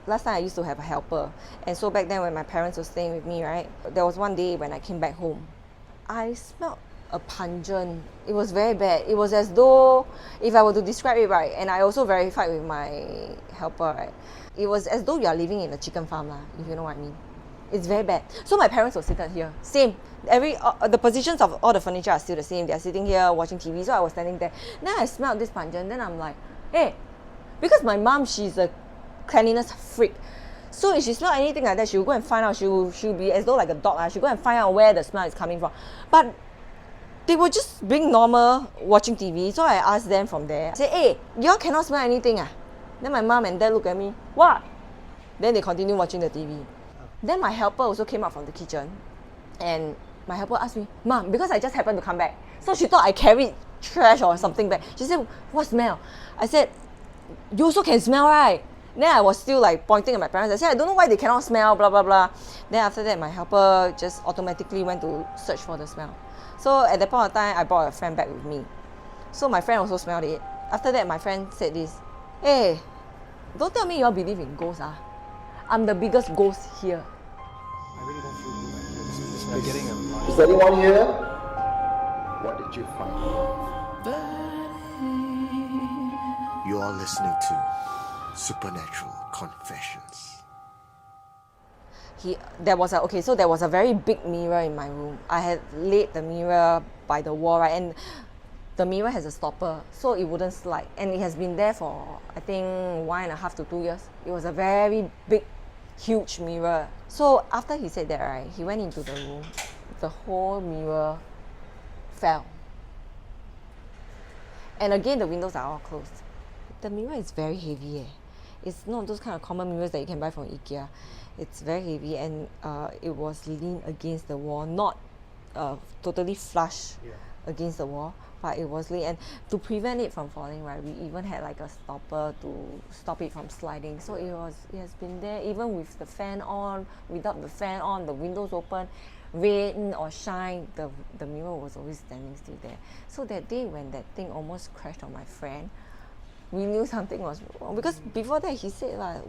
last time I used to have a helper. And so back then when my parents were staying with me, right, there was one day when I came back home. I smelled a pungent. It was very bad. It was as though, if I were to describe it right, and I also verified with my helper, right, it was as though you are living in a chicken farm, if you know what I mean. It's very bad. So my parents were seated here. Same. The positions of all the furniture are still the same. They are sitting here watching TV. So I was standing there. Then I smelled this pungent. Then I'm like, hey, because my mom, she's a cleanliness freak. So if she smells anything like that, she'll go and find out. She'll be as though like a dog. She'll go and find out where the smell is coming from. But they were just being normal, watching TV. So I asked them from there. I said, hey, y'all cannot smell anything. Then my mom and dad look at me. What? Then they continue watching the TV. Then my helper also came out from the kitchen. And my helper asked me, Mom, because I just happened to come back. So she thought I carried trash or something back. She said, what smell? I said, you also can smell, right? Then I was still like pointing at my parents. I said, I don't know why they cannot smell, blah, blah, blah. Then after that, my helper just automatically went to search for the smell. So at that point of time, I brought a friend back with me. So my friend also smelled it. After that, my friend said this, hey, don't tell me you all believe in ghosts. I'm the biggest ghost here. I really don't feel good. You're getting a lot. Is anyone here? What did you find? You are listening to Supernatural Confessions. There was a very big mirror in my room. I had laid the mirror by the wall, right, and the mirror has a stopper, so it wouldn't slide. And it has been there for, I think, 1.5 to 2 years. It was a very big, huge mirror. So after he said that, right, he went into the room. The whole mirror fell. And again, the windows are all closed. The mirror is very heavy. It's not those kind of common mirrors that you can buy from IKEA. It's very heavy, and it was leaning against the wall, not totally flush against the wall, but it was leaning. And to prevent it from falling, right, we even had like a stopper to stop it from sliding. So it has been there even with the fan on, without the fan on, the windows open, rain or shine, the mirror was always standing still there. So that day when that thing almost crashed on my friend, we knew something was wrong, because before that he said like,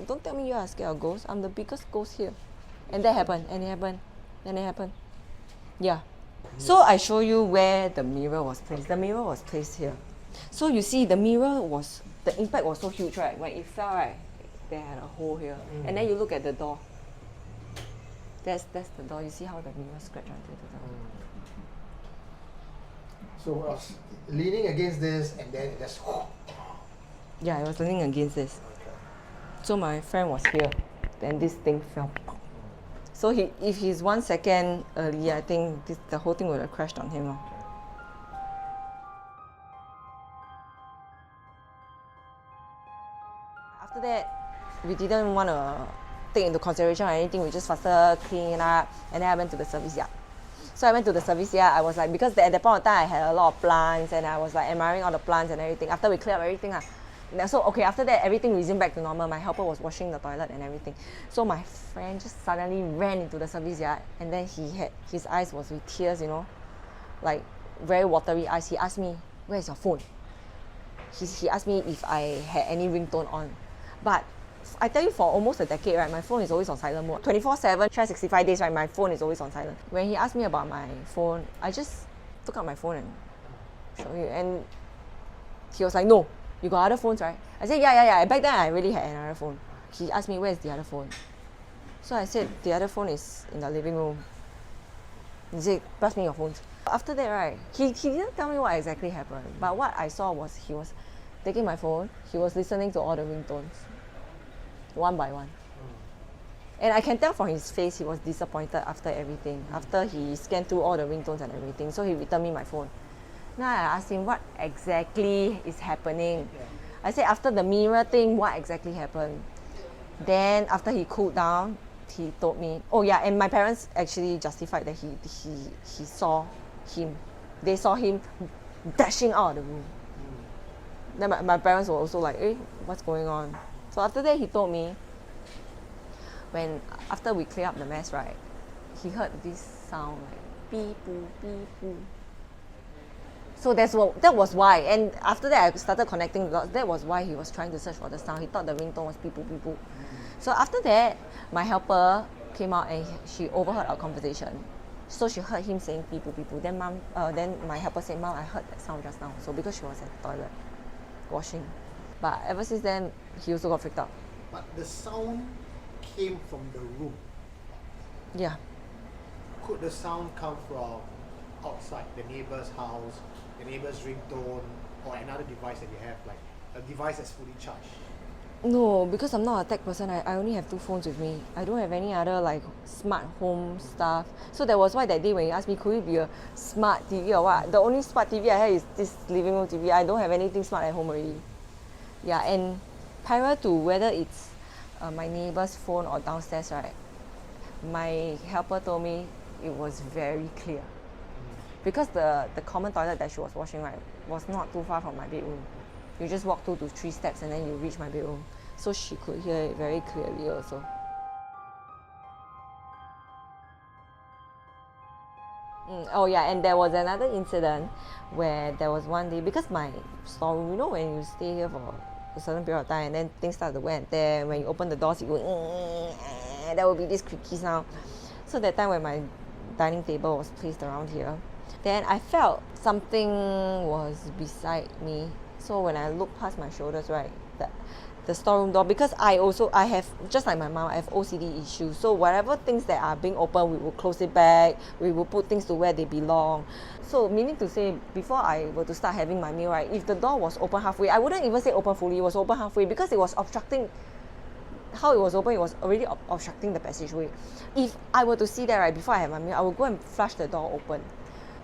don't tell me you are scared of ghosts, I'm the biggest ghost here. And that happened, and it happened, and it happened. Yeah. So I show you where the mirror was placed. The mirror was placed here. So you see the impact was so huge, right? When it fell, right, they had a hole here. And then you look at the door. That's the door. You see how the mirror scratched onto the door. So I was leaning against this, and then it just. Yeah, I was leaning against this. So my friend was here, then this thing fell. So if he's 1 second early, I think the whole thing would have crashed on him. After that, we didn't want to take into consideration or anything. We just faster clean it up, and then I went to the service yard. So I went to the service yard. I was like, because at that point of time I had a lot of plants, and I was like admiring all the plants and everything. After we cleared up everything, so okay, after that everything resumed back to normal. My helper was washing the toilet and everything. So my friend just suddenly ran into the service yard, and then his eyes was with tears, like very watery eyes. He asked me, where's your phone? He asked me if I had any ringtone on. But I tell you, for almost a decade, right, my phone is always on silent mode. 24/7, 365 days, right, my phone is always on silent. When he asked me about my phone, I just took out my phone and showed him. And he was like, no, you got other phones, right? I said, yeah. Back then, I really had another phone. He asked me, where's the other phone? So I said, the other phone is in the living room. He said, pass me your phones. After that, right, he didn't tell me what exactly happened. But what I saw was he was taking my phone, he was listening to all the ringtones, one by one. And I can tell from his face he was disappointed after everything, after he scanned through all the ringtones and everything. So he returned me my phone. Now I asked him what exactly is happening. I said, after the mirror thing, what exactly happened? Then after he cooled down, he told me, oh yeah, and my parents actually justified that he saw him. They saw him dashing out of the room. Then my parents were also like, hey, what's going on? So after that, he told me, after we clear up the mess, right, he heard this sound like beep, boo, beep, boo. So that was why. And after that, I started connecting the dots. That was why he was trying to search for the sound. He thought the ringtone was beep, boop, beep, boop. So after that, my helper came out and she overheard our conversation. So she heard him saying beep, boop, beep, boop. Then my helper said, Mom, I heard that sound just now. So because she was at the toilet washing. But ever since then, he also got freaked out. But the sound came from the room. Yeah. Could the sound come from outside, the neighbor's house, the neighbor's ringtone, or another device that you have, like a device that's fully charged? No, because I'm not a tech person, I only have 2 phones with me. I don't have any other like smart home stuff. So that was why that day when you asked me, could it be a smart TV or what? The only smart TV I have is this living room TV. I don't have anything smart at home already. Yeah, and prior to whether it's my neighbor's phone or downstairs, right, my helper told me it was very clear. Because the common toilet that she was washing, right, was not too far from my bedroom. You just walk 2 to 3 steps and then you reach my bedroom. So she could hear it very clearly also. Oh yeah, and there was another incident where there was one day, because my storeroom, you know when you stay here for a certain period of time and then things start to wear and tear, when you open the doors you go, there will be this creaky sound. So that time when my dining table was placed around here, then I felt something was beside me. So when I looked past my shoulders, right, the storeroom door, because I have, just like my mom, I have OCD issues. So whatever things that are being opened, we will close it back, we will put things to where they belong. So meaning to say, before I were to start having my meal, right, if the door was open halfway, I wouldn't even say open fully, it was open halfway because it was obstructing. How it was open, it was already obstructing the passageway. If I were to see that, right, before I have my meal, I would go and flush the door open.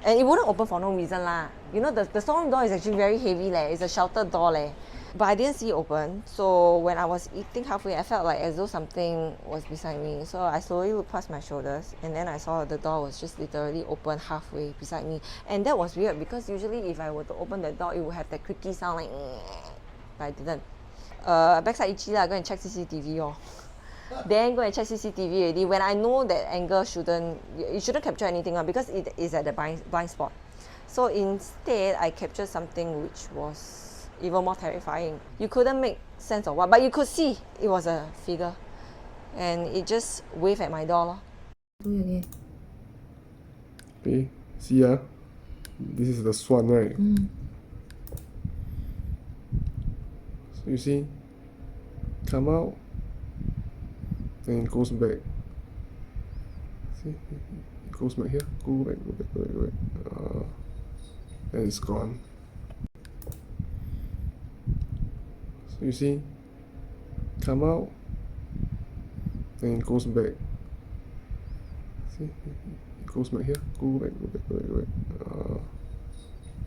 And it wouldn't open for no reason lah. You know, the storeroom door is actually very heavy leh. It's a sheltered door leh. But I didn't see it open. So when I was eating halfway, I felt like as though something was beside me. So I slowly looked past my shoulders and then I saw the door was just literally open halfway beside me. And that was weird because usually if I were to open the door, it would have that creaky sound like, but I didn't. Backside itchy lah, go and check CCTV oh. Then go and check CCTV already. When I know that angle it shouldn't capture anything because it is at the blind spot. So instead, I captured something which was even more terrifying. You couldn't make sense of what, but you could see it was a figure. And it just waved at my door lor. Do it again. Okay, see this is the swan, right? So you see, come out, then it goes back. See, it goes back here, go back. And it's gone. So you see, come out, then it goes back. See, it goes back here, go back.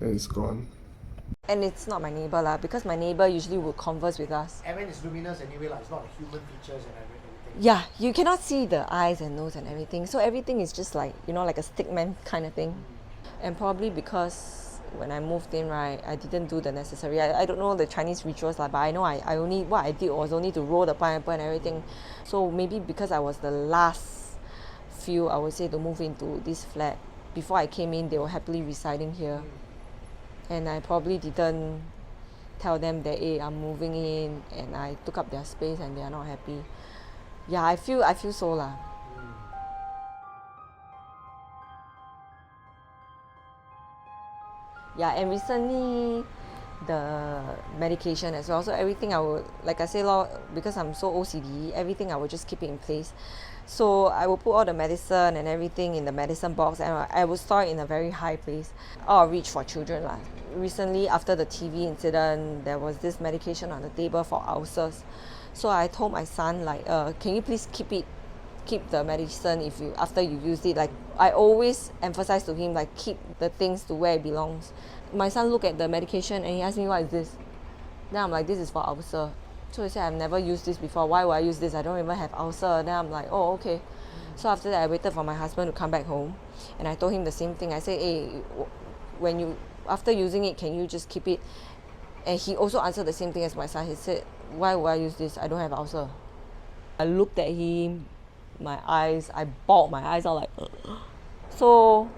And it's gone. And it's not my neighbor lah, because my neighbor usually would converse with us. I mean, it's luminous anyway, like it's not human features and everything. Yeah, you cannot see the eyes and nose and everything. So everything is just like, you know, like a stickman kind of thing. And probably because when I moved in, right, I didn't do the necessary. I don't know the Chinese rituals lah, but I know what I did was only to roll the pineapple and everything. So maybe because I was the last few, I would say, to move into this flat. Before I came in, they were happily residing here. And I probably didn't tell them that, hey, I'm moving in, and I took up their space and they are not happy. Yeah, I feel so lah. Yeah, and recently the medication as well. So everything I would, like I say, because I'm so OCD, everything I would just keep it in place. So I will put all the medicine and everything in the medicine box, and I will store it in a very high place, out of reach for children lah. Recently, after the TV incident, there was this medication on the table for ulcers. So I told my son, like, can you please keep the medicine after you use it. Like, I always emphasize to him, like, keep the things to where it belongs. My son looked at the medication and he asked me, what is this? Then I'm like, this is for ulcer. So he said, I've never used this before. Why would I use this? I don't even have ulcer. Then I'm like, oh, okay. So after that, I waited for my husband to come back home. And I told him the same thing. I said, hey, after using it, can you just keep it? And he also answered the same thing as my son. He said, why would I use this? I don't have ulcer. I looked at him, I bawled my eyes out like, so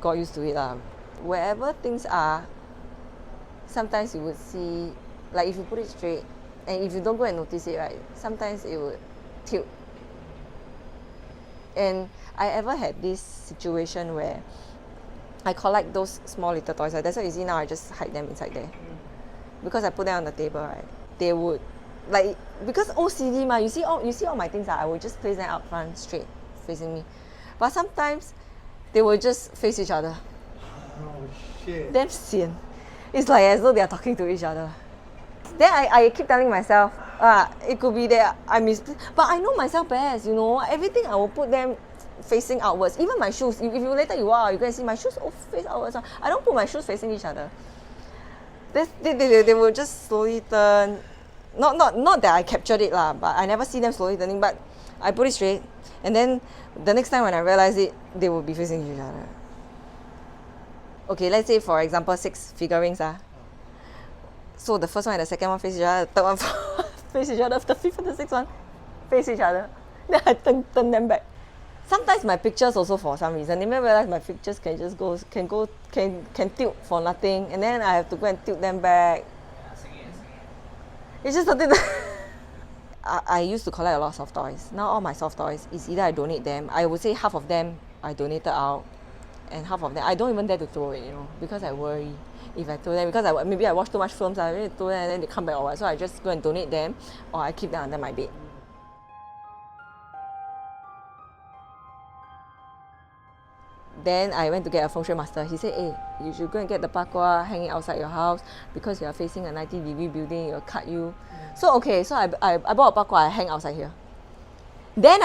got used to it. Wherever things are, sometimes you would see, like if you put it straight, and if you don't go and notice it, right, sometimes it would tilt. And I ever had this situation where I collect those small little toys. That's why you see now I just hide them inside there. Because I put them on the table, right? They would, like, because OCD you see all my things, I would just place them out front, straight, facing me. But sometimes, they will just face each other. Oh shit. Damn sian. It's like as though they are talking to each other. Then I keep telling myself, it could be that I misplaced. But I know myself best, you know. Everything I will put them facing outwards. Even my shoes. If you later you can see my shoes all face outwards. I don't put my shoes facing each other. They will just slowly turn. Not that I captured it but I never see them slowly turning. But I put it straight, and then the next time when I realize it, they will be facing each other. Okay, let's say for example 6 figurines. So the first one and the second one face each other, the third one face each other, the fifth and the sixth one face each other. Then I turn them back. Sometimes my pictures also, for some reason, they may realize my pictures can tilt for nothing, and then I have to go and tilt them back. It's just something that I used to collect a lot of soft toys. Now all my soft toys is either I donate them. I would say half of them I donated out, and half of them I don't even dare to throw it, because I worry if I throw them, because maybe I watch too much films, I really throw them and then they come back or what. So I just go and donate them, or I keep them under my bed. Then I went to get a feng shui master. He said, hey, you should go and get the pakwa hanging outside your house because you are facing a 90-degree building, it will cut you. So okay, so I bought a pakwa, I hang outside here. Then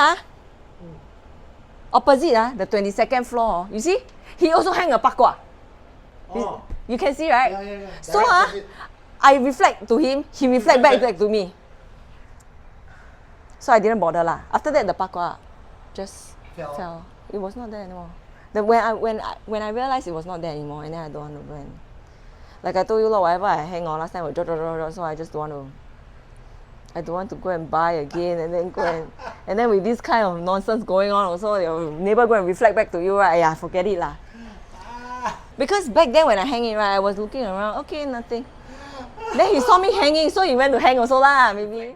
opposite the 22nd floor, you see, he also hang a pakwa. Oh. You can see, right? Yeah. So I reflect to him, he reflect back to me. So I didn't bother lah. After that, the pakwa just fell. It was not there anymore. When I realized it was not there anymore, and then I don't want to go and, like I told you, whatever I hang on last time was drop, so I just don't want to go and buy again, and then and then with this kind of nonsense going on also, your neighbor go and reflect back to you, right? Yeah, forget it lah. Because back then when I hang it, right, I was looking around, okay, nothing. Then he saw me hanging, so he went to hang also lah, maybe.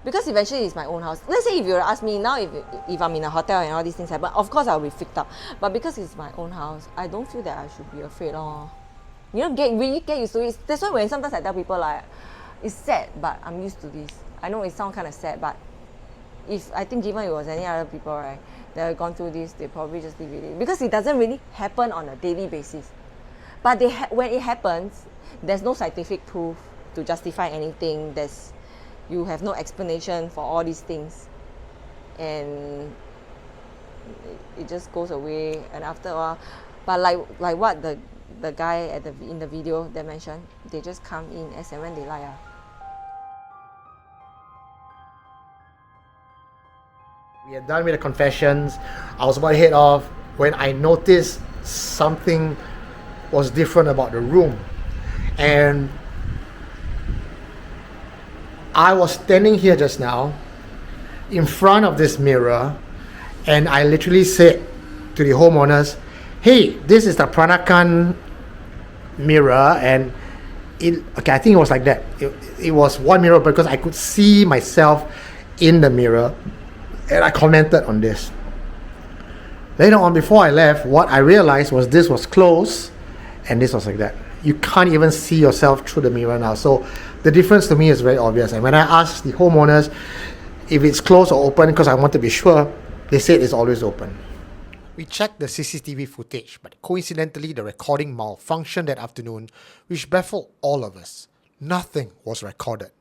Because eventually it's my own house. Let's say if you were to ask me now, if I'm in a hotel and all these things happen, of course I'll be freaked out. But because it's my own house, I don't feel that I should be afraid. Really get used to it. That's why when sometimes I tell people it's sad, but I'm used to this. I know it sounds kind of sad, but I think given it was any other people, right, that have gone through this, they probably just live with it. Because it doesn't really happen on a daily basis. But when it happens, there's no scientific proof to justify anything. You have no explanation for all these things, and it just goes away. And after a while, but like what the guy in the video that mentioned, they just come in as and when they like. We are done with the confessions. I was about to head off when I noticed something was different about the room, and I was standing here just now in front of this mirror, and I literally said to the homeowners, hey, this is the Pranakan mirror, and I think it was like that. It was one mirror because I could see myself in the mirror, and I commented on this. Later on, before I left, what I realized was this was closed and this was like that. You can't even see yourself through the mirror now. So the difference to me is very obvious. And when I asked the homeowners if it's closed or open, because I want to be sure, they said it's always open. We checked the CCTV footage, but coincidentally the recording malfunctioned that afternoon, which baffled all of us. Nothing was recorded.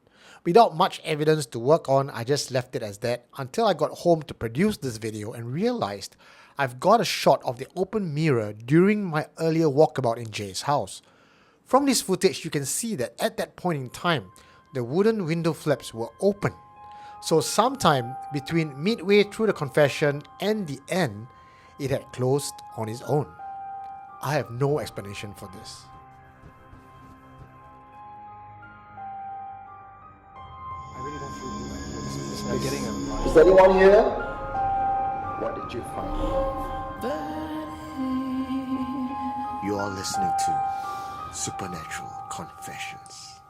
Without much evidence to work on, I just left it as that until I got home to produce this video and realized I've got a shot of the open mirror during my earlier walkabout in Jay's house. From this footage, you can see that at that point in time, the wooden window flaps were open. So sometime between midway through the confession and the end, it had closed on its own. I have no explanation for this. I really don't feel good. Like, this is getting a Is anyone here? you found. You are listening to Supernatural Confessions.